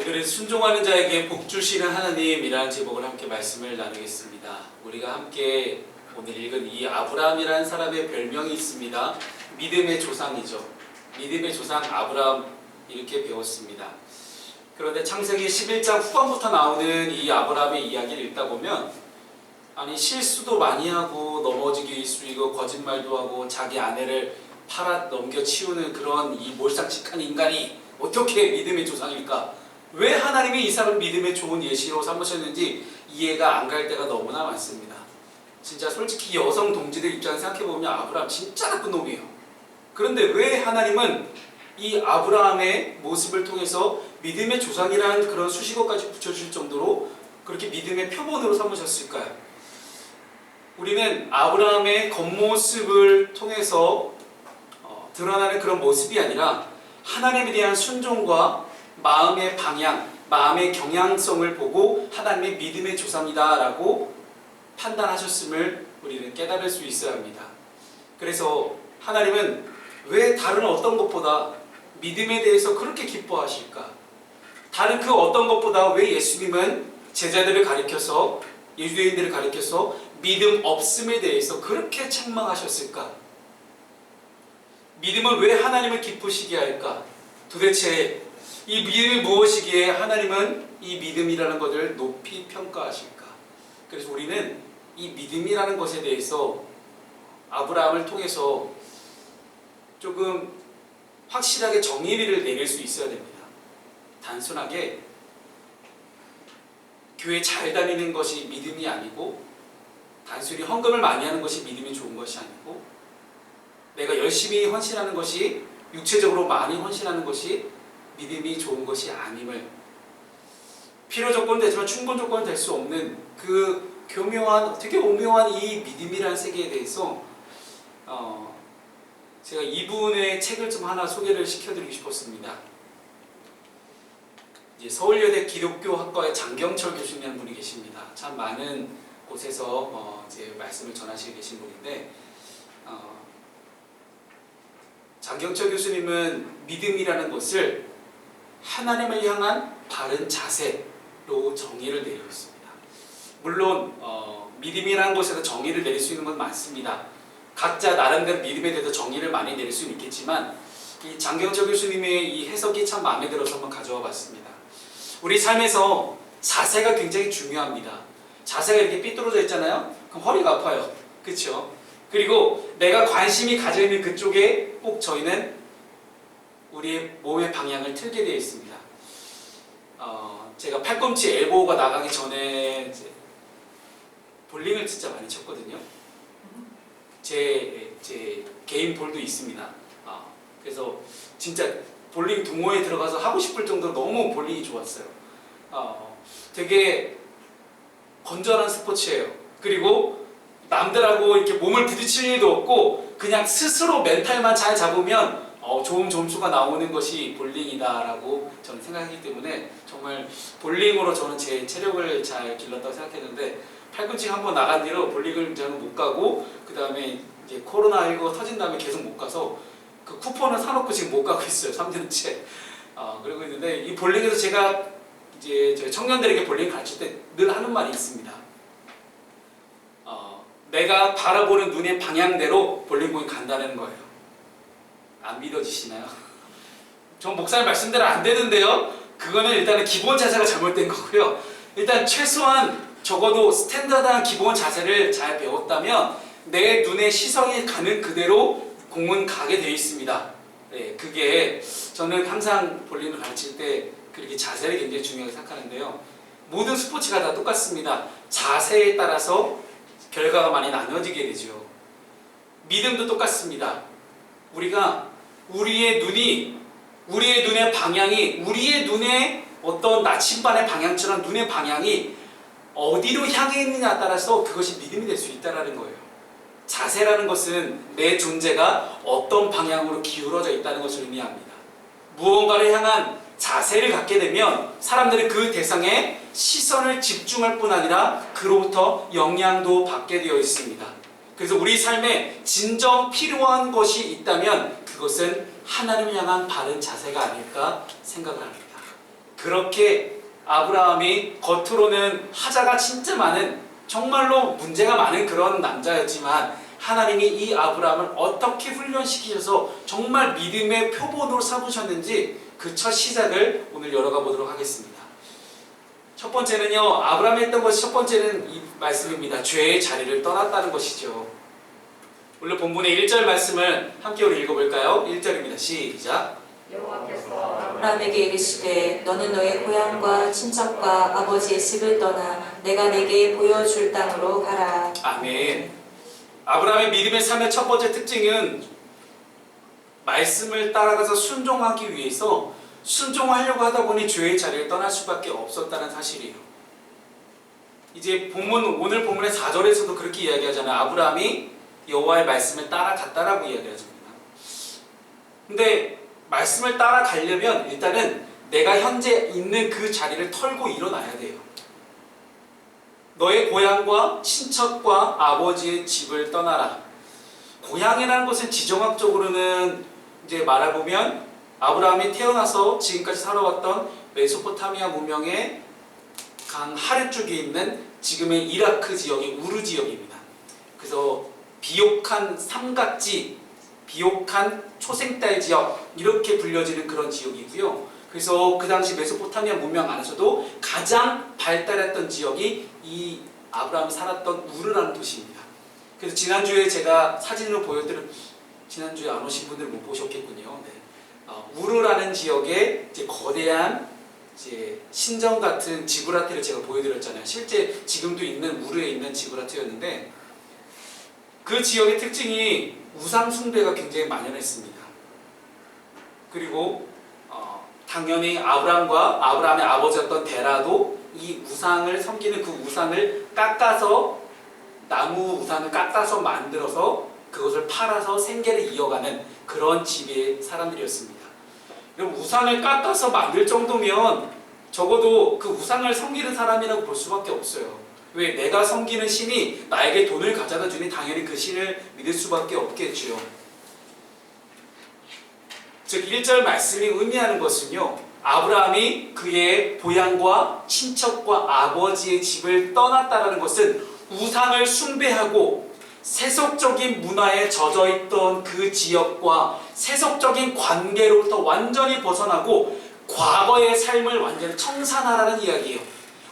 오늘은 순종하는 자에게 복 주시는 하나님이라는 제목을 함께 말씀을 나누겠습니다. 우리가 함께 오늘 읽은 이 아브라함이라는 사람의 별명이 있습니다. 믿음의 조상이죠. 믿음의 조상 아브라함 이렇게 배웠습니다. 그런데 창세기 11장 후반부터 나오는 이 아브라함의 이야기를 읽다 보면 아니 실수도 많이 하고 넘어지기 일쑤이고 거짓말도 하고 자기 아내를 팔아 넘겨치우는 그런 이 몰상식한 인간이 어떻게 믿음의 조상일까? 왜 하나님이 이 사람을 믿음의 좋은 예시로 삼으셨는지 이해가 안 갈 때가 너무나 많습니다. 진짜 솔직히 여성 동지들 입장에서 생각해보면 아브라함 진짜 나쁜 놈이에요. 그런데 왜 하나님은 이 아브라함의 모습을 통해서 믿음의 조상이라는 그런 수식어까지 붙여줄 정도로 그렇게 믿음의 표본으로 삼으셨을까요? 우리는 아브라함의 겉모습을 통해서 드러나는 그런 모습이 아니라 하나님에 대한 순종과 마음의 방향, 마음의 경향성을 보고 하나님의 믿음의 조상이다라고 판단하셨음을 우리는 깨달을 수 있어야 합니다. 그래서 하나님은 왜 다른 어떤 것보다 믿음에 대해서 그렇게 기뻐하실까? 다른 그 어떤 것보다 왜 예수님은 제자들을 가리켜서 유대인들을 가리켜서 믿음 없음에 대해서 그렇게 책망하셨을까? 믿음은 왜 하나님을 기쁘시게 할까? 도대체 이 믿음이 무엇이기에 하나님은 이 믿음이라는 것을 높이 평가하실까? 그래서 우리는 이 믿음이라는 것에 대해서 아브라함을 통해서 조금 확실하게 정의를 내릴 수 있어야 됩니다. 단순하게 교회 잘 다니는 것이 믿음이 아니고 단순히 헌금을 많이 하는 것이 믿음이 좋은 것이 아니고 내가 열심히 헌신하는 것이 육체적으로 많이 헌신하는 것이 믿음이 좋은 것이 아님을 필요 조건은 되지만 충분 조건은 될 수 없는 그 교묘한 되게 오묘한 이 믿음이라는 세계에 대해서 제가 이분의 책을 좀 하나 소개를 시켜드리고 싶었습니다. 이제 서울여대 기독교학과의 장경철 교수님이라는 분이 계십니다. 참 많은 곳에서 이제 말씀을 전하시고 계신 분인데 장경철 교수님은 믿음이라는 것을 하나님을 향한 바른 자세로 정의를 내리고 있습니다. 물론 믿음이라는 것에서 정의를 내릴 수 있는 건 많습니다. 각자 나름대로 믿음에 대해서 정의를 많이 내릴 수는 있겠지만 이 장경철 교수님의 이 해석이 참 마음에 들어서 한번 가져와 봤습니다. 우리 삶에서 자세가 굉장히 중요합니다. 자세가 이렇게 삐뚤어져 있잖아요. 그럼 허리가 아파요. 그렇죠? 그리고 내가 관심이 가져 있는 그쪽에 꼭 저희는 우리의 몸의 방향을 틀게 되어 있습니다. 제가 팔꿈치 엘보가 나가기 전에 이제 볼링을 진짜 많이 쳤거든요. 제 개인 볼도 있습니다. 그래서 진짜 볼링 동호회에 들어가서 하고 싶을 정도로 너무 볼링이 좋았어요. 되게 건전한 스포츠예요. 그리고 남들하고 이렇게 몸을 부딪힐 일도 없고 그냥 스스로 멘탈만 잘 잡으면 좋은 점수가 나오는 것이 볼링이다라고 저는 생각하기 때문에 정말 볼링으로 저는 제 체력을 잘 길렀다고 생각했는데 팔꿈치가 한번 나간 뒤로 볼링을 저는 못 가고 그 다음에 이제 코로나19 터진 다음에 계속 못 가서 그 쿠폰을 사놓고 지금 못 가고 있어요. 3년째. 그러고 있는데 이 볼링에서 제가 이제 저희 청년들에게 볼링 가르칠 때 늘 하는 말이 있습니다. 내가 바라보는 눈의 방향대로 볼링공이 간다는 거예요. 안 믿어지시나요? 전 목사님 말씀대로 안 되는데요. 그거는 일단은 기본 자세가 잘못된 거고요. 일단 최소한 적어도 스탠다드한 기본 자세를 잘 배웠다면 내 눈에 시선이 가는 그대로 공은 가게 되어 있습니다. 네, 그게 저는 항상 볼링을 가르칠 때 그렇게 자세를 굉장히 중요하게 생각하는데요. 모든 스포츠가 다 똑같습니다. 자세에 따라서 결과가 많이 나눠지게 되죠. 믿음도 똑같습니다. 우리가 우리의 눈의 방향이 우리의 눈의 어떤 나침반의 방향처럼 눈의 방향이 어디로 향해 있느냐에 따라서 그것이 믿음이 될 수 있다는 거예요. 자세라는 것은 내 존재가 어떤 방향으로 기울어져 있다는 것을 의미합니다. 무언가를 향한 자세를 갖게 되면 사람들은 그 대상에 시선을 집중할 뿐 아니라 그로부터 영향도 받게 되어 있습니다. 그래서 우리 삶에 진정 필요한 것이 있다면 그것은 하나님을 향한 바른 자세가 아닐까 생각을 합니다. 그렇게 아브라함이 겉으로는 하자가 진짜 많은, 정말로 문제가 많은 그런 남자였지만 하나님이 이 아브라함을 어떻게 훈련시키셔서 정말 믿음의 표본으로 삼으셨는지 그 첫 시작을 오늘 열어가 보도록 하겠습니다. 첫 번째는요, 아브라함이 했던 것이 첫 번째는 이 말씀입니다. 죄의 자리를 떠났다는 것이죠. 오늘 본문의 1절 말씀을 함께 우리 읽어볼까요? 1절입니다. 시작. 여호와께서 아브라함에게 이르시되 너는 너의 고향과 친척과 아버지의 집을 떠나 내가 내게 보여줄 땅으로 가라. 아멘. 아브라함의 믿음의 삶의 첫 번째 특징은 말씀을 따라가서 순종하기 위해서 순종하려고 하다 보니 죄의 자리를 떠날 수밖에 없었다는 사실이에요. 이제 오늘 본문의 4절에서도 그렇게 이야기하잖아요. 아브라함이 여호와의 말씀을 따라갔다라고 이야기하잖아요. 근데 말씀을 따라가려면 일단은 내가 현재 있는 그 자리를 털고 일어나야 돼요. 너의 고향과 친척과 아버지의 집을 떠나라. 고향이라는 것은 지정학적으로는 이제 말해보면 아브라함이 태어나서 지금까지 살아왔던 메소포타미아 문명의 강 하류쪽에 있는 지금의 이라크 지역의 우르 지역입니다. 그래서 비옥한 삼각지, 비옥한 초생딸 지역 이렇게 불려지는 그런 지역이고요. 그래서 그 당시 메소포타미아 문명 안에서도 가장 발달했던 지역이 이 아브라함이 살았던 우르라는 도시입니다. 그래서 지난주에 제가 사진으로 보여드린, 지난주에 안 오신 분들 못 보셨겠군요. 네. 우르라는 지역에 이제 거대한 이제 신전 같은 지브라트를 제가 보여드렸잖아요. 실제 지금도 있는 우르에 있는 지브라트였는데 그 지역의 특징이 우상 숭배가 굉장히 만연했습니다. 그리고 당연히 아브라함과 아브라함의 아버지였던 데라도 이 우상을 섬기는 그 우상을 깎아서 나무 우상을 깎아서 만들어서 그것을 팔아서 생계를 이어가는 그런 집의 사람들이었습니다. 그럼 우상을 깎아서 만들 정도면 적어도 그 우상을 섬기는 사람이라고 볼 수밖에 없어요. 왜? 내가 섬기는 신이 나에게 돈을 가져다 주니 당연히 그 신을 믿을 수밖에 없겠죠. 즉 1절 말씀이 의미하는 것은요, 아브라함이 그의 고향과 친척과 아버지의 집을 떠났다는 것은 우상을 숭배하고 세속적인 문화에 젖어있던 그 지역과 세속적인 관계로부터 완전히 벗어나고 과거의 삶을 완전히 청산하라는 이야기예요.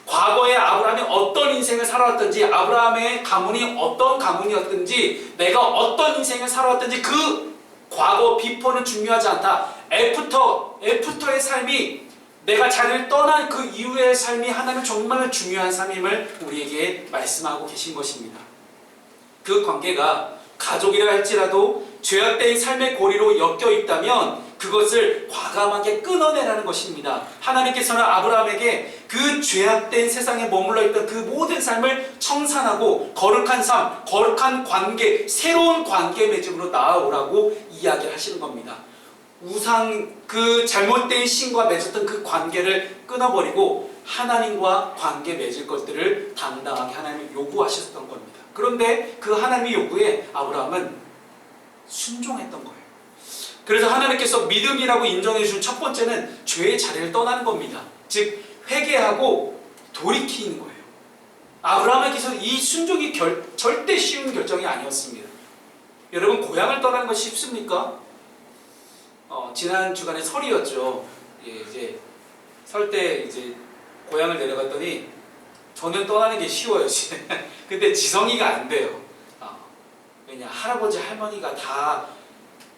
과거에 아브라함이 어떤 인생을 살아왔든지, 아브라함의 가문이 어떤 가문이었든지, 내가 어떤 인생을 살아왔든지 그 과거 비포는 중요하지 않다. 애프터의 삶이, 내가 자리를 떠난 그 이후의 삶이 하나님 정말 중요한 삶임을 우리에게 말씀하고 계신 것입니다. 그 관계가 가족이라 할지라도 죄악된 삶의 고리로 엮여 있다면 그것을 과감하게 끊어내라는 것입니다. 하나님께서는 아브라함에게 그 죄악된 세상에 머물러 있던 그 모든 삶을 청산하고 거룩한 삶, 거룩한 관계, 새로운 관계 맺음으로 나아오라고 이야기하시는 겁니다. 우상, 그 잘못된 신과 맺었던 그 관계를 끊어버리고 하나님과 관계 맺을 것들을 당당하게 하나님이 요구하셨던 겁니다. 그런데 그 하나님의 요구에 아브라함은 순종했던 거예요. 그래서 하나님께서 믿음이라고 인정해 주신 첫 번째는 죄의 자리를 떠나는 겁니다. 즉 회개하고 돌이키는 거예요. 아브라함에게서 이 순종이 절대 쉬운 결정이 아니었습니다. 여러분, 고향을 떠나는 것이 쉽습니까? 지난 주간에 설이었죠. 이제 설 때 이제 고향을 내려갔더니 저는 떠나는 게 쉬워요. 근데 지성이가 안 돼요. 왜냐, 할아버지 할머니가 다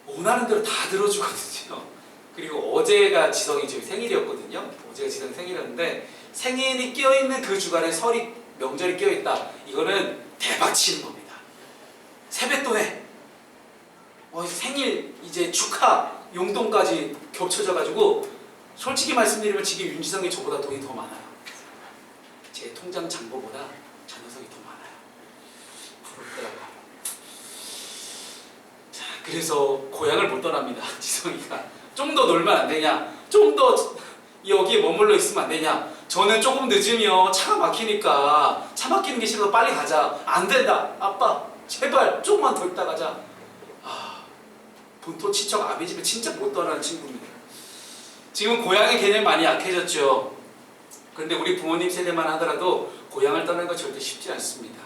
원하는 대로 다 들어주거든요. 그리고 어제가 지성이 저희 생일이었거든요. 어제가 지성이 생일이었는데 생일이 껴있는 그 주간에 설이, 명절이 껴있다. 이거는 대박 치는 겁니다. 세뱃돈에 생일 이제 축하 용돈까지 겹쳐져가지고 솔직히 말씀드리면 지금 윤지성이 저보다 돈이 더 많아요. 제 통장 잔고보다 저 녀석이 더 많아요. 부럽더라고요. 자, 그래서 고향을 못 떠납니다. 지성이가 좀 더 놀면 안 되냐, 좀 더 여기에 머물러 있으면 안 되냐, 저는 조금 늦으면 차가 막히니까 차 막히는 게 싫어서 빨리 가자. 안 된다, 아빠 제발 조금만 더 있다 가자. 본토 친척 아비 집에 진짜 못 떠나는 친구입니다. 지금 고향의 개념이 많이 약해졌죠. 그런데 우리 부모님 세대만 하더라도 고향을 떠나는 건 절대 쉽지 않습니다.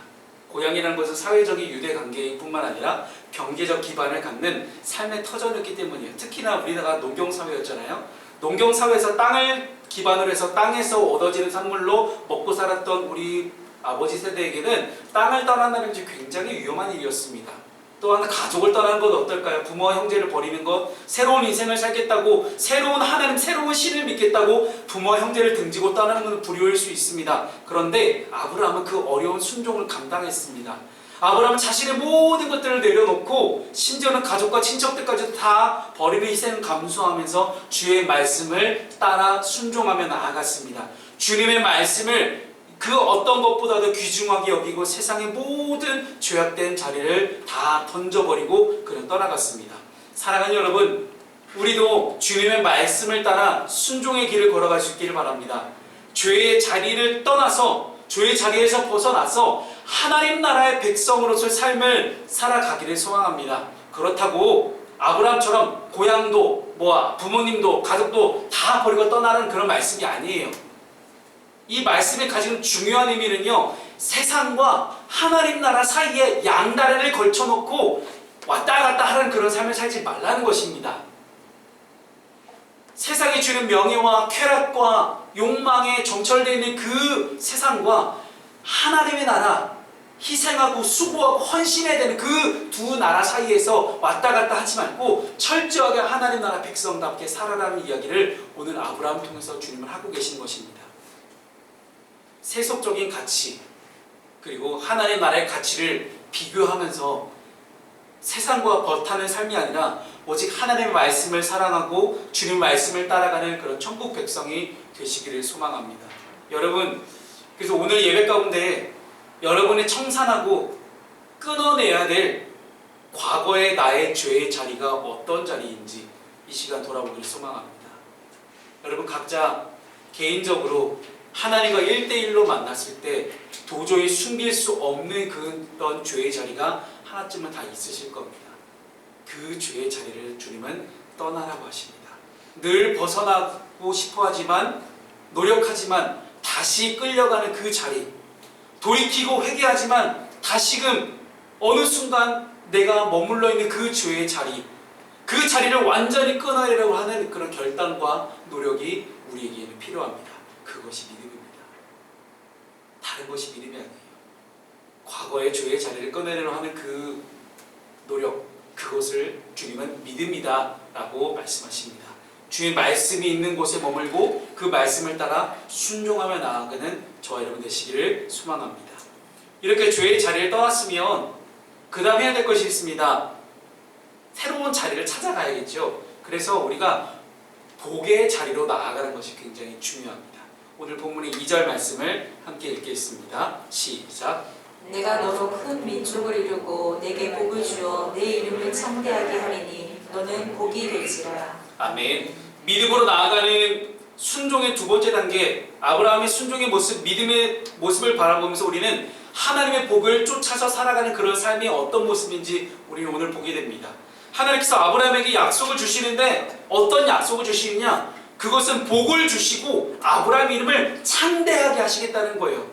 고향이라는 것은 사회적인 유대관계일 뿐만 아니라 경제적 기반을 갖는 삶의 터전이었기 때문이에요. 특히나 우리나라가 농경사회였잖아요. 농경사회에서 땅을 기반으로 해서 땅에서 얻어지는 산물로 먹고 살았던 우리 아버지 세대에게는 땅을 떠난다는 것이 굉장히 위험한 일이었습니다. 또한 가족을 떠나는 건 어떨까요? 부모와 형제를 버리는 것, 새로운 인생을 살겠다고, 새로운 하나님, 새로운 신을 믿겠다고 부모와 형제를 등지고 떠나는 것은 불효일 수 있습니다. 그런데 아브라함은 그 어려운 순종을 감당했습니다. 아브라함은 자신의 모든 것들을 내려놓고 심지어는 가족과 친척들까지도 다 버리는 희생을 감수하면서 주의 말씀을 따라 순종하며 나아갔습니다. 주님의 말씀을 그 어떤 것보다도 귀중하게 여기고 세상의 모든 죄악된 자리를 다 던져버리고 그는 떠나갔습니다. 사랑하는 여러분, 우리도 주님의 말씀을 따라 순종의 길을 걸어갈 수 있기를 바랍니다. 죄의 자리를 떠나서, 죄의 자리에서 벗어나서 하나님 나라의 백성으로서의 삶을 살아가기를 소망합니다. 그렇다고 아브라함처럼 고향도 부모님도 가족도 다 버리고 떠나는 그런 말씀이 아니에요. 이 말씀이 가지는 중요한 의미는요, 세상과 하나님 나라 사이에 양다리를 걸쳐놓고 왔다 갔다 하는 그런 삶을 살지 말라는 것입니다. 세상이 주는 명예와 쾌락과 욕망에 정철되어 있는 그 세상과 하나님의 나라, 희생하고 수고하고 헌신해야 되는 그 두 나라 사이에서 왔다 갔다 하지 말고 철저하게 하나님 나라 백성답게 살아라는 이야기를 오늘 아브라함을 통해서 주님은 하고 계신 것입니다. 세속적인 가치, 그리고 하나님 나라의 가치를 비교하면서 세상과 버타는 삶이 아니라 오직 하나님의 말씀을 사랑하고 주님 말씀을 따라가는 그런 천국 백성이 되시기를 소망합니다. 여러분, 그래서 오늘 예배 가운데 여러분의 청산하고 끊어내야 될 과거의 나의 죄의 자리가 어떤 자리인지 이 시간 돌아보기를 소망합니다. 여러분 각자 개인적으로 하나님과 1대1로 만났을 때 도저히 숨길 수 없는 그런 죄의 자리가 하나쯤은 다 있으실 겁니다. 그 죄의 자리를 주님은 떠나라고 하십니다. 늘 벗어나고 싶어 하지만, 노력하지만 다시 끌려가는 그 자리, 돌이키고 회개하지만 다시금 어느 순간 내가 머물러 있는 그 죄의 자리, 그 자리를 완전히 끊어내려고 하는 그런 결단과 노력이 우리에게는 필요합니다. 그것이 믿음입니다. 다른 것이 믿음이 아니에요. 과거의 죄의 자리를 끊어내려고 하는 그 노력, 그것을 주님은 믿음이다 라고 말씀하십니다. 주의 말씀이 있는 곳에 머물고 그 말씀을 따라 순종하며 나아가는 저와 여러분 되시기를 소망합니다. 이렇게 죄의 자리를 떠났으면 그 다음 해야 될 것이 있습니다. 새로운 자리를 찾아가야겠죠. 그래서 우리가 복의 자리로 나아가는 것이 굉장히 중요합니다. 오늘 본문의 2절 말씀을 함께 읽겠습니다. 시작. 내가 너로 큰 민족을 이루고 내게 복을 주어 내 이름을 창대하게 하리니 너는 복이 될지라. 아멘. 믿음으로 나아가는 순종의 두 번째 단계, 아브라함의 순종의 모습, 믿음의 모습을 바라보면서 우리는 하나님의 복을 쫓아서 살아가는 그런 삶이 어떤 모습인지 우리는 오늘 보게 됩니다. 하나님께서 아브라함에게 약속을 주시는데 어떤 약속을 주시느냐? 그것은 복을 주시고 아브라함 이름을 창대하게 하시겠다는 거예요.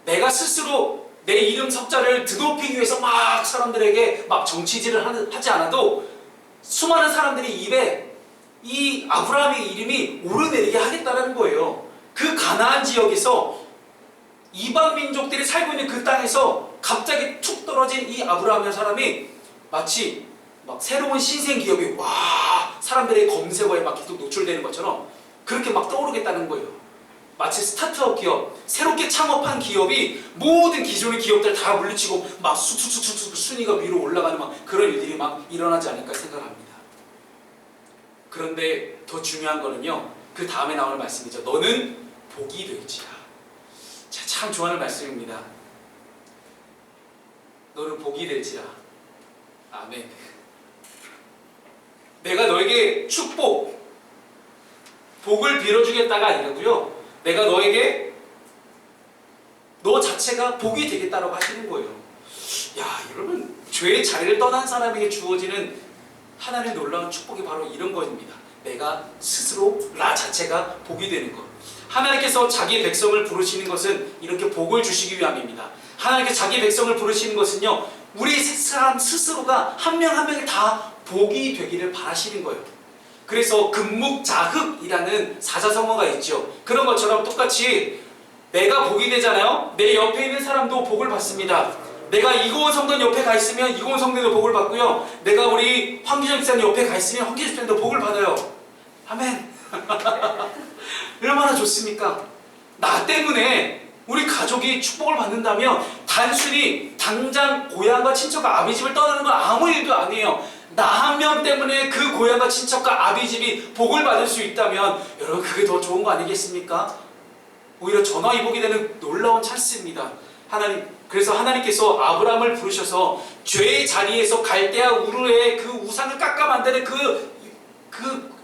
내가 스스로 내 이름 석자를 드높이기 위해서 막 사람들에게 막 정치질을 하지 않아도 수많은 사람들이 입에 이 아브라함의 이름이 오르내리게 하겠다는 거예요. 그 가나안 지역에서 이방 민족들이 살고 있는 그 땅에서 갑자기 툭 떨어진 이 아브라함이라는 사람이 마치 막 새로운 신생 기업이 사람들의 검색어에 막 계속 노출되는 것처럼 그렇게 막 떠오르겠다는 거예요. 마치 스타트업 기업, 새롭게 창업한 기업이 모든 기존의 기업들 다 물리치고 막 쑥쑥쑥쑥 순위가 위로 올라가는 막 그런 일들이 막 일어나지 않을까 생각합니다. 그런데 더 중요한 거는요, 그 다음에 나오는 말씀이죠. 너는 복이 될지라. 제가 참 좋아하는 말씀입니다. 너는 복이 될지라. 아멘. 내가 너에게 축복, 복을 빌어주겠다가 아니라고요. 내가 너에게 너 자체가 복이 되겠다라고 하시는 거예요. 야, 여러분, 죄의 자리를 떠난 사람에게 주어지는 하나님의 놀라운 축복이 바로 이런 것입니다. 내가 스스로 나 자체가 복이 되는 것. 하나님께서 자기 백성을 부르시는 것은 이렇게 복을 주시기 위함입니다. 하나님께서 자기 백성을 부르시는 것은요, 우리 사람 스스로가 한 명 한 명이 다 복이 되기를 바라시는 거예요. 그래서 금묵자흑이라는 사자성어가 있죠. 그런 것처럼 똑같이 내가 복이 되잖아요. 내 옆에 있는 사람도 복을 받습니다. 내가 이고은 성도님 옆에 가 있으면 이고은 성도님도 복을 받고요. 내가 우리 황기정 집사님 옆에 가 있으면 황기정 집사님도 복을 받아요. 아멘. 얼마나 좋습니까? 나 때문에 우리 가족이 축복을 받는다면 단순히 당장 고향과 친척과 아비집을 떠나는 건 아무 일도 아니에요. 나 한 명 때문에 그 고향과 친척과 아비집이 복을 받을 수 있다면 여러분, 그게 더 좋은 거 아니겠습니까? 오히려 전화위복이 되는 놀라운 찬스입니다. 그래서 하나님께서 아브라함을 부르셔서 죄의 자리에서 갈대아 우르의 그 우상을 깎아 만드는 그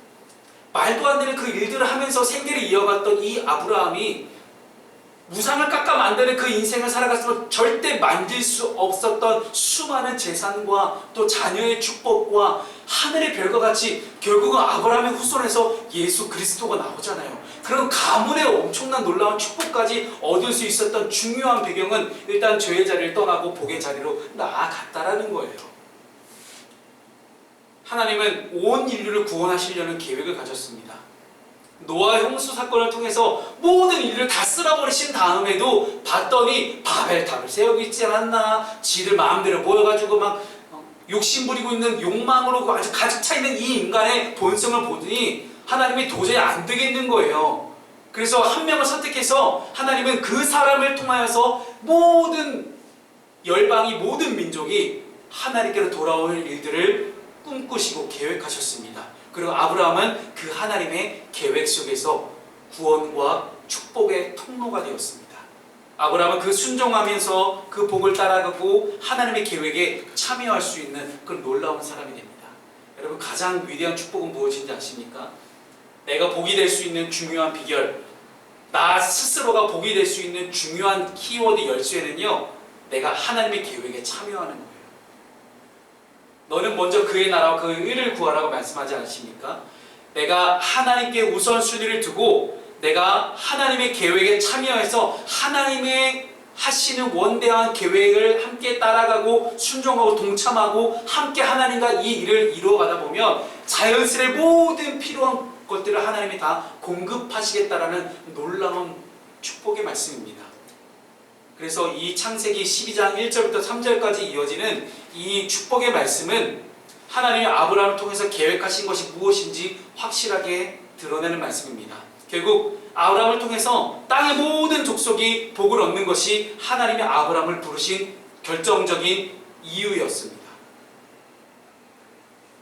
말도 안 되는 그 일들을 하면서 생계를 이어갔던 이 아브라함이 우상을 깎아 만드는 그 인생을 살아갔으면 절대 만들 수 없었던 수많은 재산과 또 자녀의 축복과 하늘의 별과 같이 결국은 아브라함의 후손에서 예수 그리스도가 나오잖아요. 그런 가문의 엄청난 놀라운 축복까지 얻을 수 있었던 중요한 배경은 일단 죄의 자리를 떠나고 복의 자리로 나아갔다라는 거예요. 하나님은 온 인류를 구원하시려는 계획을 가졌습니다. 노아 홍수 사건을 통해서 모든 인류를 다 쓸어버리신 다음에도 봤더니 바벨탑을 세우고 있지 않았나, 지들 마음대로 모여가지고 막 욕심 부리고 있는 욕망으로 아주 가득 차 있는 이 인간의 본성을 보더니 하나님이 도저히 안 되겠는 거예요. 그래서 한 명을 선택해서 하나님은 그 사람을 통하여서 모든 열방이, 모든 민족이 하나님께로 돌아올 일들을 꿈꾸시고 계획하셨습니다. 그리고 아브라함은 그 하나님의 계획 속에서 구원과 축복의 통로가 되었습니다. 아브라함은 그 순종하면서 그 복을 따라가고 하나님의 계획에 참여할 수 있는 그런 놀라운 사람이 됩니다. 여러분, 가장 위대한 축복은 무엇인지 아십니까? 내가 복이 될 수 있는 중요한 비결, 나 스스로가 복이 될 수 있는 중요한 키워드 열쇠는요, 내가 하나님의 계획에 참여하는 거예요. 너는 먼저 그의 나라와 그의 의를 구하라고 말씀하지 않으십니까? 내가 하나님께 우선순위를 두고 내가 하나님의 계획에 참여해서 하나님의 하시는 원대한 계획을 함께 따라가고 순종하고 동참하고 함께 하나님과 이 일을 이루어가다 보면 자연스레 모든 필요한 것들을 하나님이 다 공급하시겠다라는 놀라운 축복의 말씀입니다. 그래서 이 창세기 12장 1절부터 3절까지 이어지는 이 축복의 말씀은 하나님이 아브라함을 통해서 계획하신 것이 무엇인지 확실하게 드러내는 말씀입니다. 결국 아브라함을 통해서 땅의 모든 족속이 복을 얻는 것이 하나님이 아브라함을 부르신 결정적인 이유였습니다.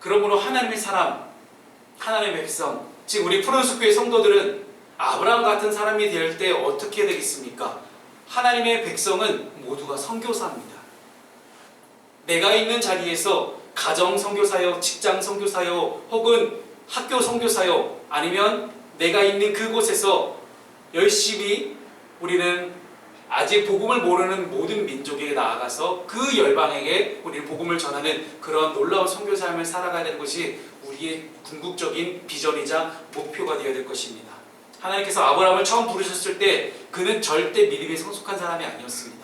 그러므로 하나님의 사람, 하나님의 백성, 즉 우리 푸른숲교회 성도들은 아브라함 같은 사람이 될 때 어떻게 되겠습니까? 하나님의 백성은 모두가 선교사입니다. 내가 있는 자리에서 가정 선교사요, 직장 선교사요, 혹은 학교 선교사요, 아니면 내가 있는 그곳에서 열심히 우리는 아직 복음을 모르는 모든 민족에게 나아가서 그 열방에게 우리는 복음을 전하는 그런 놀라운 선교 삶을 살아가야 되는 것이 우리의 궁극적인 비전이자 목표가 되어야 될 것입니다. 하나님께서 아브라함을 처음 부르셨을 때 그는 절대 믿음이 성숙한 사람이 아니었습니다.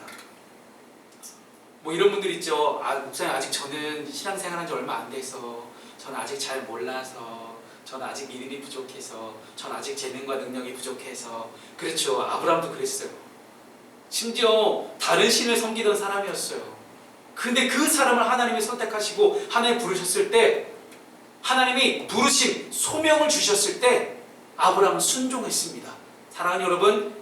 뭐 이런 분들 있죠. 목사님, 아직 저는 신앙생활한 지 얼마 안 돼서, 저는 아직 잘 몰라서, 저는 아직 믿음이 부족해서, 저는 아직 재능과 능력이 부족해서. 그렇죠. 아브라함도 그랬어요. 심지어 다른 신을 섬기던 사람이었어요. 근데 그 사람을 하나님이 선택하시고 하나님 부르셨을 때, 하나님이 부르심, 소명을 주셨을 때 아브라함은 순종했습니다. 사랑하는 여러분,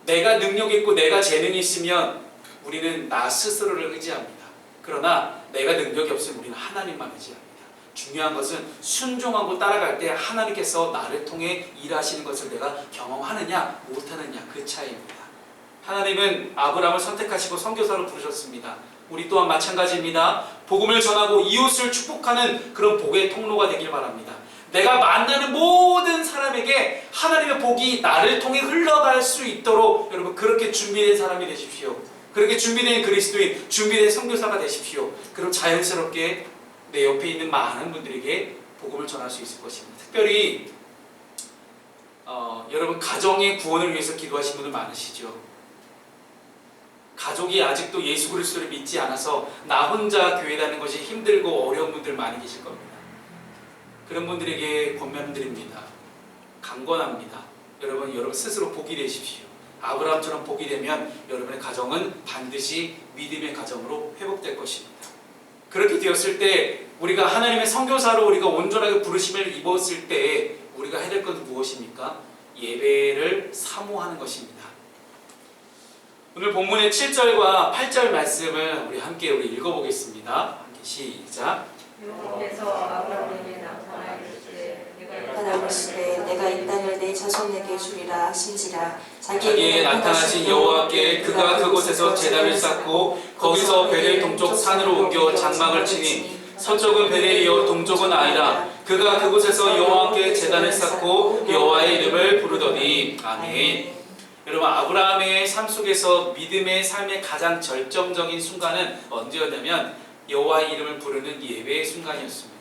내가 능력이 있고 내가 재능이 있으면 우리는 나 스스로를 의지합니다. 그러나 내가 능력이 없으면 우리는 하나님만 의지합니다. 중요한 것은 순종하고 따라갈 때 하나님께서 나를 통해 일하시는 것을 내가 경험하느냐 못하느냐, 그 차이입니다. 하나님은 아브라함을 선택하시고 선교사로 부르셨습니다. 우리 또한 마찬가지입니다. 복음을 전하고 이웃을 축복하는 그런 복의 통로가 되길 바랍니다. 내가 만나는 모든 사람에게 하나님의 복이 나를 통해 흘러갈 수 있도록 여러분, 그렇게 준비된 사람이 되십시오. 그렇게 준비된 그리스도인, 준비된 선교사가 되십시오. 그럼 자연스럽게 내 옆에 있는 많은 분들에게 복음을 전할 수 있을 것입니다. 특별히 여러분 가정의 구원을 위해서 기도하신 분들 많으시죠. 가족이 아직도 예수 그리스도를 믿지 않아서 나 혼자 교회 다니는 것이 힘들고 어려운 분들 많이 계실 겁니다. 그런 분들에게 권면드립니다. 강권합니다. 여러분 스스로 복이 되십시오. 아브라함처럼 복이 되면 여러분의 가정은 반드시 믿음의 가정으로 회복될 것입니다. 그렇게 되었을 때 우리가 하나님의 선교사로 우리가 온전하게 부르심을 입었을 때 우리가 해야 될 것은 무엇입니까? 예배를 사모하는 것입니다. 오늘 본문의 7절과 8절 말씀을 우리 함께 읽어보겠습니다. 함께 시작. 여호와께서 아브라함에게 나타나시되 내가 이 땅을 내 자손에게 주리라 하신지라. 자기에게 나타나신 여호와께 그가 그곳에서 제단을 쌓고 거기서 베델 동쪽 산으로 옮겨 장막을 치니 서쪽은 베델이요 동쪽은 아이라. 그가 그곳에서 여호와께 제단을 쌓고 여호와의 이름을 부르더니. 아멘. 여러분 아브라함의 삶 속에서 믿음의 삶의 가장 절정적인 순간은 언제였냐면 여호와의 이름을 부르는 예배의 순간이었습니다.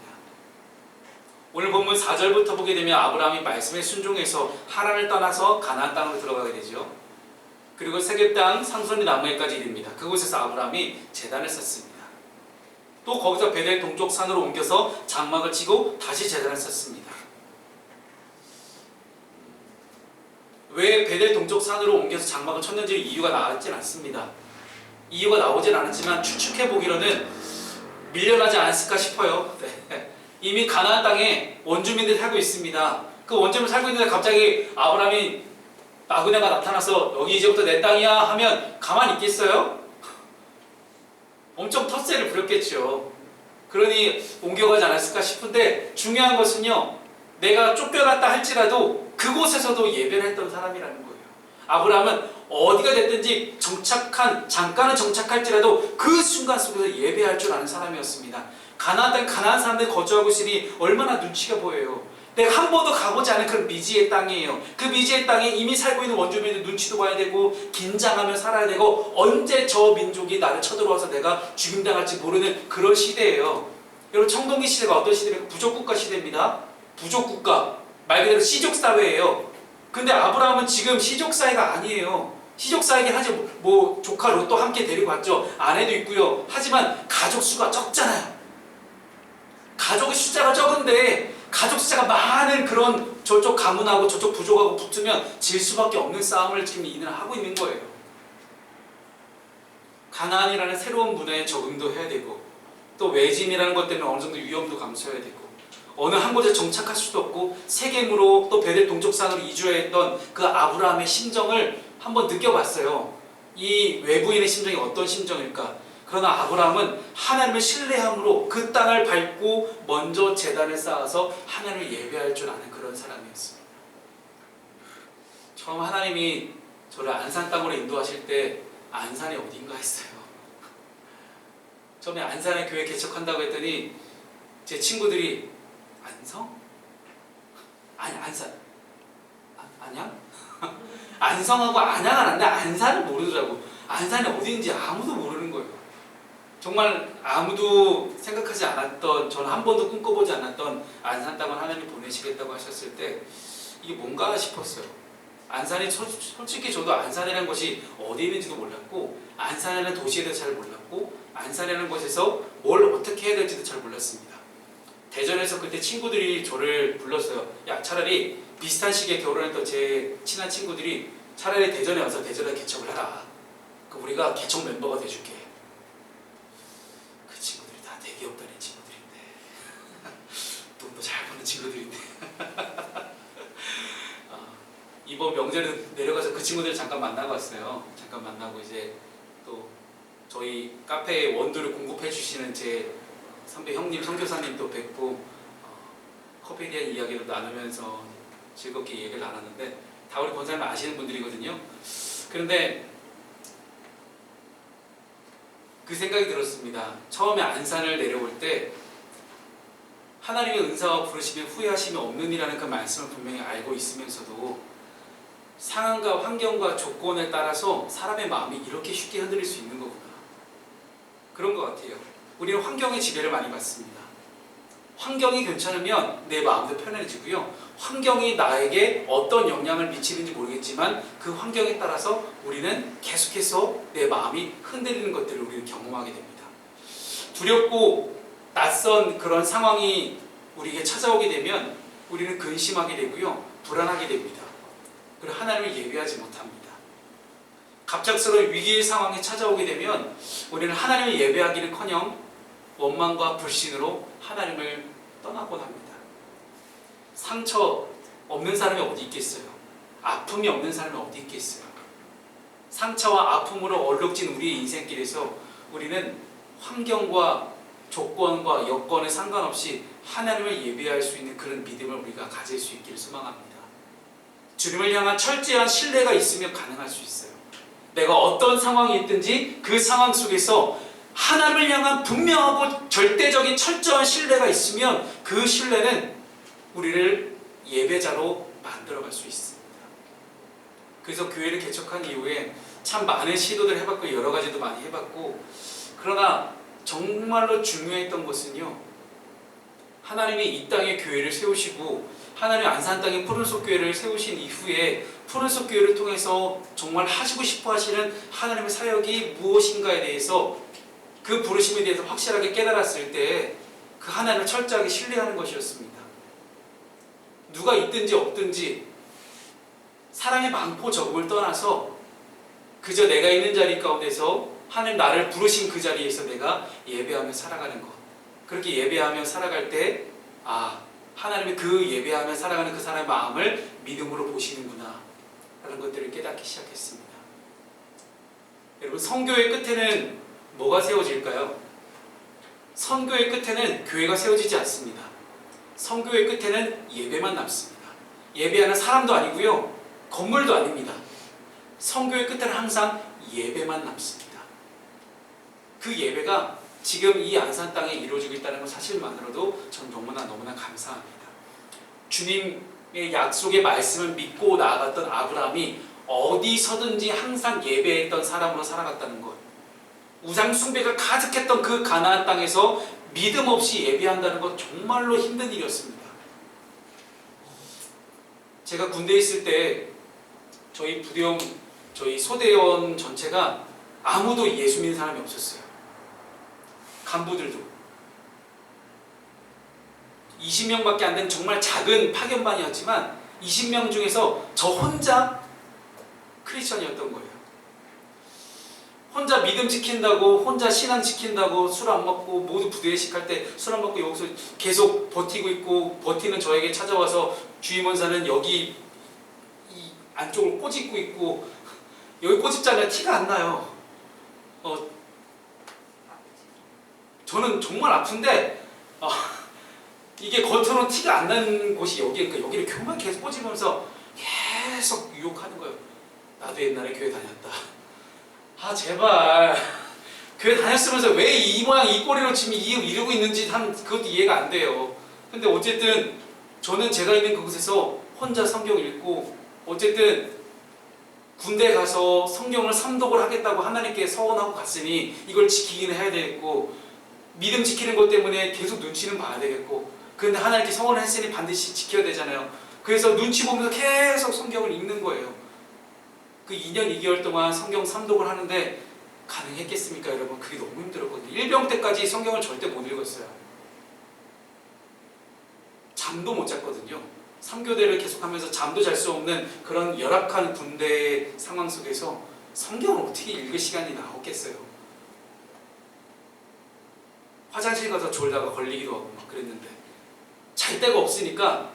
오늘 본문 4절부터 보게 되면 아브라함이 말씀에 순종해서 하란을 떠나서 가나안 땅으로 들어가게 되죠. 그리고 세겜 땅 상선리 나무에까지 이릅니다. 그곳에서 아브라함이 제단을 쌓습니다. 또 거기서 베델 동쪽 산으로 옮겨서 장막을 치고 다시 제단을 쌓습니다. 왜 베델 동쪽 산으로 옮겨서 장막을 쳤는지 이유가 나왔진 않습니다. 이유가 나오진 않았지만 추측해 보기로는 밀려나지 않았을까 싶어요. 네. 이미 가나안 땅에 원주민들이 살고 있습니다. 그 원주민 살고 있는데 갑자기 아브라함이 나그네가 나타나서 여기 이제부터 내 땅이야 하면 가만히 있겠어요? 엄청 텃세를 부렸겠죠. 그러니 옮겨가지 않았을까 싶은데 중요한 것은요, 내가 쫓겨났다 할지라도 그곳에서도 예배를 했던 사람이라는 거예요. 아브라함은 어디가 됐든지 잠깐은 정착할지라도 그 순간 속에서 예배할 줄 아는 사람이었습니다. 가나안 땅 가나안 사람들이 거주하고 있으니 얼마나 눈치가 보여요. 내가 한 번도 가보지 않은 그런 미지의 땅이에요. 그 미지의 땅에 이미 살고 있는 원주민들 눈치도 봐야 되고 긴장하며 살아야 되고 언제 저 민족이 나를 쳐들어와서 내가 죽임당할지 모르는 그런 시대예요. 여러분 청동기 시대가 어떤 시대입니까? 부족국가 시대입니다. 부족국가 말 그대로 시족사회예요. 근데 아브라함은 지금 시족사회가 아니에요. 시족사회긴 하지 뭐 조카 롯도 함께 데리고 갔죠. 아내도 있고요. 하지만 가족 수가 적잖아요. 가족의 숫자가 적은데 가족 숫자가 많은 그런 저쪽 가문하고 저쪽 부족하고 붙으면 질 수밖에 없는 싸움을 지금 이들은 하고 있는 거예요. 가나안이라는 새로운 문화에 적응도 해야 되고 또 외짐이라는 것 때문에 어느 정도 위험도 감수해야 되고 어느 한 곳에 정착할 수도 없고 세겜으로 또 베델 동쪽산으로 이주했던 그 아브라함의 심정을 한번 느껴봤어요. 이 외부인의 심정이 어떤 심정일까? 그러나 아브라함은 하나님을 신뢰함으로 그 땅을 밟고 먼저 제단을 쌓아서 하나님을 예배할 줄 아는 그런 사람이었습니다. 처음 하나님이 저를 안산 땅으로 인도하실 때 안산이 어딘가 했어요. 처음에 안산에 교회 개척한다고 했더니 제 친구들이 안성? 아니 안산 안양? 안성하고 안양은 아는데 안산을 모르더라고. 안산이 어딘지 아무도 모르는 거예요. 정말 아무도 생각하지 않았던, 저는 한 번도 꿈꿔보지 않았던 안산 땅을 하나님이 보내시겠다고 하셨을 때 이게 뭔가 싶었어요. 안산이 솔직히 저도 안산이라는 곳이 어디 있는지도 몰랐고 안산이라는 도시에 대해서 잘 몰랐고 안산이라는 곳에서 뭘 어떻게 해야 될지도 잘 몰랐습니다. 대전에서 그때 친구들이 저를 불렀어요. 야, 차라리 비슷한 시기에 결혼했던 제 친한 친구들이 차라리 대전에 와서 대전에 개척을 하라. 그럼 우리가 개척 멤버가 돼줄게. 그 친구들이 다 대기업 다니는 친구들인데 돈도 잘 버는 친구들인데 이번 명절에 내려가서 그 친구들 잠깐 만나고 왔어요. 잠깐 만나고 이제 또 저희 카페에 원두를 공급해 주시는 제 선배 형님, 선교사님도 뵙고 커피에 대한 이야기를 나누면서 즐겁게 얘기를 나눴는데 다 우리 권사님 아시는 분들이거든요. 그런데 그 생각이 들었습니다. 처음에 안산을 내려올 때 하나님의 은사와 부르심에 후회하심이 없느니라는 그 말씀을 분명히 알고 있으면서도 상황과 환경과 조건에 따라서 사람의 마음이 이렇게 쉽게 흔들릴 수 있는 거구나. 그런 것 같아요. 우리는 환경의 지배를 많이 받습니다. 환경이 괜찮으면 내 마음도 편해지고요. 환경이 나에게 어떤 영향을 미치는지 모르겠지만 그 환경에 따라서 우리는 계속해서 내 마음이 흔들리는 것들을 우리는 경험하게 됩니다. 두렵고 낯선 그런 상황이 우리에게 찾아오게 되면 우리는 근심하게 되고요. 불안하게 됩니다. 그리고 하나님을 예배하지 못합니다. 갑작스러운 위기의 상황이 찾아오게 되면 우리는 하나님을 예배하기는커녕 원망과 불신으로 하나님을 떠나곤 합니다. 상처 없는 사람이 어디 있겠어요? 아픔이 없는 사람이 어디 있겠어요? 상처와 아픔으로 얼룩진 우리의 인생길에서 우리는 환경과 조건과 여건에 상관없이 하나님을 예배할 수 있는 그런 믿음을 우리가 가질 수 있기를 소망합니다. 주님을 향한 철저한 신뢰가 있으면 가능할 수 있어요. 내가 어떤 상황이 있든지 그 상황 속에서 하나님을 향한 분명하고 절대적인 철저한 신뢰가 있으면 그 신뢰는 우리를 예배자로 만들어갈 수 있습니다. 그래서 교회를 개척한 이후에 참 많은 시도들 해봤고 여러 가지도 많이 해봤고, 그러나 정말로 중요했던 것은요, 하나님이 이 땅에 교회를 세우시고 하나님이 안산 땅에 푸른속 교회를 세우신 이후에 푸른속 교회를 통해서 정말 하시고 싶어 하시는 하나님의 사역이 무엇인가에 대해서, 그 부르심에 대해서 확실하게 깨달았을 때 그 하나님을 철저하게 신뢰하는 것이었습니다. 누가 있든지 없든지 사람이 많고 적음을 떠나서 그저 내가 있는 자리 가운데서 하나님 나를 부르신 그 자리에서 내가 예배하며 살아가는 것, 그렇게 예배하며 살아갈 때 하나님이 그 예배하며 살아가는 그 사람의 마음을 믿음으로 보시는구나 라는 것들을 깨닫기 시작했습니다. 여러분, 선교의 끝에는 뭐가 세워질까요? 선교의 끝에는 교회가 세워지지 않습니다. 선교의 끝에는 예배만 남습니다. 예배하는 사람도 아니고요, 건물도 아닙니다. 선교의 끝에는 항상 예배만 남습니다. 그 예배가 지금 이 안산 땅에 이루어지고 있다는 것 사실만으로도 저는 너무나 감사합니다. 주님의 약속의 말씀을 믿고 나아갔던 아브라함이 어디서든지 항상 예배했던 사람으로 살아갔다는 것, 우상 숭배가 가득했던 그 가나안 땅에서 믿음 없이 예배한다는 것 정말로 힘든 일이었습니다. 제가 군대에 있을 때 저희 부대원, 저희 소대원 전체가 아무도 예수 믿는 사람이 없었어요. 간부들도 20명밖에 안 된 정말 작은 파견반이었지만 20명 중에서 저 혼자 크리스천이었던 거예요. 혼자 믿음 지킨다고, 혼자 신앙 지킨다고 술 안 먹고, 모두 부대 예식할 때 술 안 먹고 여기서 계속 버티고 있고, 버티는 저에게 찾아와서 주임원사는 여기 이 안쪽을 꼬집고 있고, 여기 꼬집자면 티가 안 나요. 저는 정말 아픈데 이게 겉으로는 티가 안 나는 곳이 여기니까 여기를 교만 계속 꼬집으면서 계속 유혹하는 거예요. 나도 옛날에 교회 다녔다. 제발 교회 다녔으면서 왜 이 모양 이 꼴으로 지금 이러고 있는지 그것도 이해가 안 돼요. 근데 어쨌든 저는 제가 있는 그곳에서 혼자 성경 읽고, 어쨌든 군대 가서 성경을 삼독을 하겠다고 하나님께 서원하고 갔으니 이걸 지키기는 해야 되겠고, 믿음 지키는 것 때문에 계속 눈치는 봐야 되겠고, 그런데 하나님께 서원을 했으니 반드시 지켜야 되잖아요. 그래서 눈치 보면서 계속 성경을 읽는 거예요. 그 2년 2개월 동안 성경 삼독을 하는데 가능했겠습니까, 여러분? 그게 너무 힘들었거든요. 일병 때까지 성경을 절대 못 읽었어요. 잠도 못 잤거든요. 3교대를 계속하면서 잠도 잘 수 없는 그런 열악한 군대 상황 속에서 성경을 어떻게 읽을 시간이 나왔겠어요. 화장실 가서 졸다가 걸리기도 하고 막 그랬는데, 잘 데가 없으니까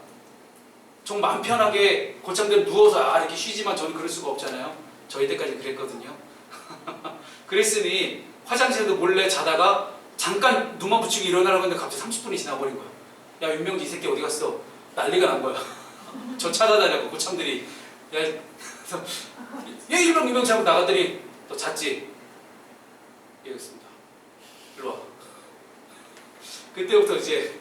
좀 마음 편하게 고참대로 누워서 이렇게 쉬지만 저는 그럴 수가 없잖아요. 저희 때까지 그랬거든요. 그랬으니 화장실에도 몰래 자다가 잠깐 눈만 붙이고 일어나라고 했는데 갑자기 30분이 지나버린 거야. 야, 윤명지 이 새끼 어디 갔어? 난리가 난 거야. 저 찾아다니고 고참들이 얘 유명지 하고 나가더니 너 잤지? 이랬습니다. 일로 와. 그때부터 이제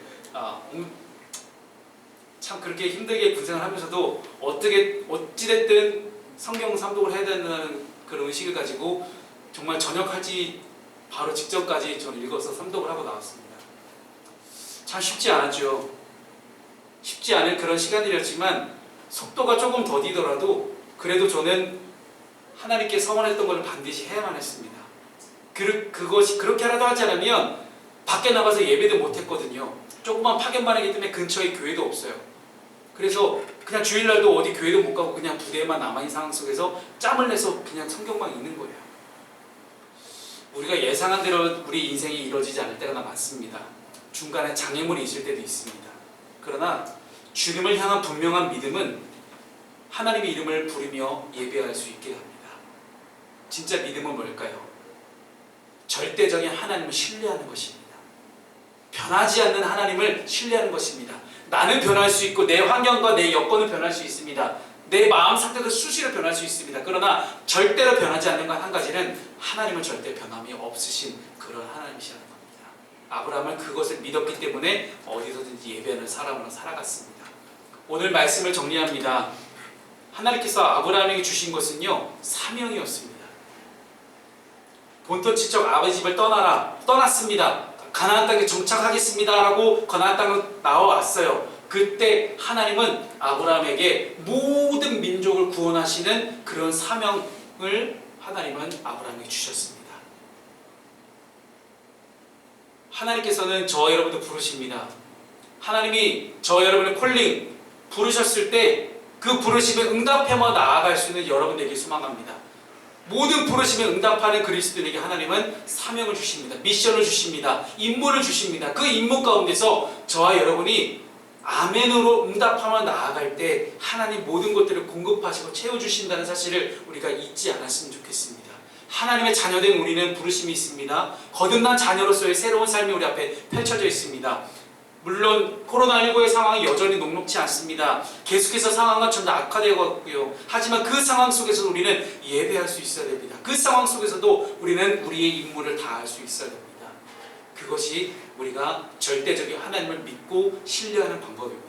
참 그렇게 힘들게 군생을 하면서도 어찌됐든 성경 삼독을 해야 된다는 그런 의식을 가지고 정말 전역하지 바로 직전까지 저는 읽어서 삼독을 하고 나왔습니다. 참 쉽지 않았죠. 쉽지 않을 그런 시간이었지만 속도가 조금 더디더라도 그래도 저는 하나님께 서원했던 것을 반드시 해야만 했습니다. 그것이 그렇게라도 하지 않으면 밖에 나가서 예배도 못했거든요. 조그만 파견반이기 때문에 근처에 교회도 없어요. 그래서 그냥 주일날도 어디 교회도 못 가고 그냥 부대에만 남아있는 상황 속에서 짬을 내서 그냥 성경만 읽는 거예요. 우리가 예상한 대로 우리 인생이 이루어지지 않을 때가 많습니다. 중간에 장애물이 있을 때도 있습니다. 그러나 주님을 향한 분명한 믿음은 하나님의 이름을 부르며 예배할 수 있게 합니다. 진짜 믿음은 뭘까요? 절대적인 하나님을 신뢰하는 것입니다. 변하지 않는 하나님을 신뢰하는 것입니다. 나는 변할 수 있고 내 환경과 내 여건은 변할 수 있습니다. 내 마음 상태도 수시로 변할 수 있습니다. 그러나 절대로 변하지 않는 것 한 가지는 하나님은 절대 변함이 없으신 그런 하나님이시라는 겁니다. 아브라함은 그것을 믿었기 때문에 어디서든지 예배하는 사람으로 살아갔습니다. 오늘 말씀을 정리합니다. 하나님께서 아브라함에게 주신 것은요, 사명이었습니다. 본토 친척 아버지 집을 떠났습니다. 가나안 땅에 정착하겠습니다 라고 가나안 땅으로 나와왔어요. 그때 하나님은 아브라함에게 모든 민족을 구원하시는 그런 사명을 하나님은 아브라함에게 주셨습니다. 하나님께서는 저와 여러분도 부르십니다. 하나님이 저와 여러분의 콜링 부르셨을 때 그 부르심에 응답해만 나아갈 수 있는 여러분에게 소망합니다. 모든 부르심에 응답하는 그리스도인에게 하나님은 사명을 주십니다. 미션을 주십니다. 임무를 주십니다. 그 임무 가운데서 저와 여러분이 아멘으로 응답하며 나아갈 때 하나님 모든 것들을 공급하시고 채워주신다는 사실을 우리가 잊지 않았으면 좋겠습니다. 하나님의 자녀된 우리는 부르심이 있습니다. 거듭난 자녀로서의 새로운 삶이 우리 앞에 펼쳐져 있습니다. 물론 코로나19의 상황이 여전히 녹록지 않습니다. 계속해서 상황은 좀 더 악화되고 있고요. 하지만 그 상황 속에서 우리는 예배할 수 있어야 됩니다. 그 상황 속에서도 우리는 우리의 임무를 다할 수 있어야 됩니다. 그것이 우리가 절대적인 하나님을 믿고 신뢰하는 방법입니다.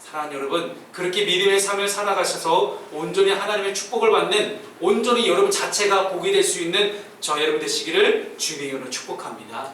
사랑하는 여러분, 그렇게 믿음의 삶을 살아가셔서 온전히 하나님의 축복을 받는 온전히 여러분 자체가 복이 될 수 있는 저 여러분 되시기를 주님의 이름으로 축복합니다.